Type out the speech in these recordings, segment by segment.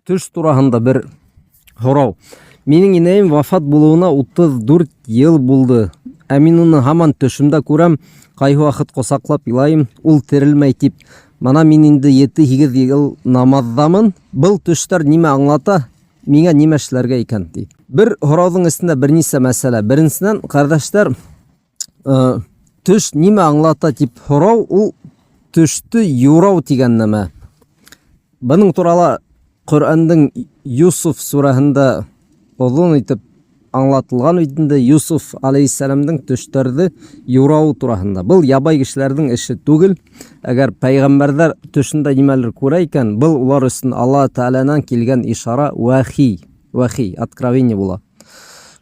Төш тураһында бер һорау. Минең инәем вафат булуына 34 ел булды. Ә мин уны һаман төшөмдә күрәм, кайһы вакыт косаклап илайым, ул терелмәй тип. Мана мин инде 7-8 ел намаздамын. Был төштәр нимә аңлата? Миңа нимә эшләргә икән ди. Бер һорауның эчендә бернисә мәсьәлә. Беренчедән, кардәшләр, төш нимә аңлата дип һорау, ул төште юрау дигән нәмә. Буның турында Коръәндән Юсуф сураһында озын итеп аңлатылган итендә Юсуф алейһиссаламның төштәрде юрау тураһында. Был ябай кешеләрнең эше түгел. Әгәр пәйгамбәрләр төшендә нимәлер күрә икән, был улар өчен Алла Тәгаләнән килгән ишара, вахи, откровение була.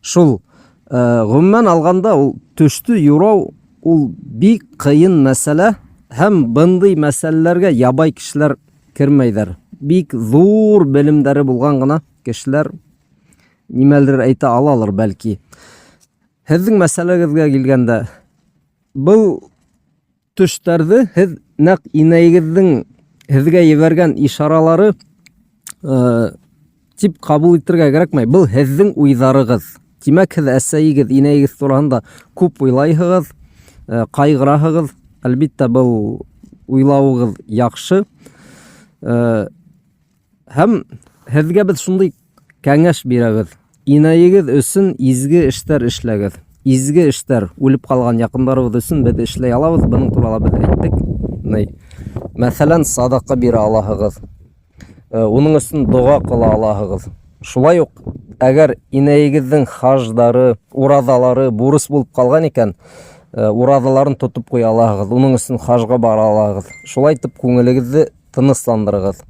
Шул гомумән алганда ул төште юрау ул бик кыен мәсьәлә һәм бындый мәсьәләләргә ябай кешеләр кирмәйдер. Бик зур белемдәре булган гына кешеләр нимәлер әйтә алалар бәлки. Һезнең мәсьәләгезгә килгәндә, был төштәрде һез нәкъ инәегезнең һезгә ебәргән ишаралары тип кабул итәргә кирәкмәй. Был һезнең уйҙарыгыз. Димәк, һез әсәйегез, инәегез тураһында күп уйлайһығыҙ, ҡайғыраһығыҙ. Әлбиттә, был уйлауығыҙ яҡшы. Һәм һеҙгә беҙ шундай кәңәш бирәбеҙ. Инәйегеҙ өсөн изге эштәр эшләгеҙ. Изге эштәр, үлеп ҡалған яҡындарыбыҙ өсөн беҙ эшләй алабыҙ. Бының турала беҙ әйттек. Мәҫәлән, садаҡа бирә алаһығыҙ. Уның өсөн доға ҡыла алаһығыҙ. Шулай уҡ, әгәр инәйегеҙҙең хаждары, ураҙалары бурыс булып ҡалған икән, ураҙаларын тотоп ҡуя алаһығыҙ. Уның өсөн хажға бара алаһығыҙ. Шулай итеп, күңелегеҙҙе тынысландырығыҙ.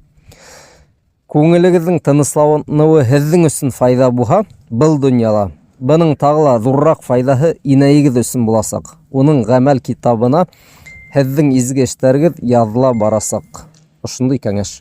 Күңелегеҙҙең тынысланыуы һеҙҙең өсөн файҙа булһа, был донъяла, бының тағы ла ҙурыраҡ файҙаһы инәйегеҙ өсөн буласаҡ. Уның ғәмәл китабына һеҙҙең изге эштәрегеҙ яҙыла барасаҡ. Ошондай кәңәш.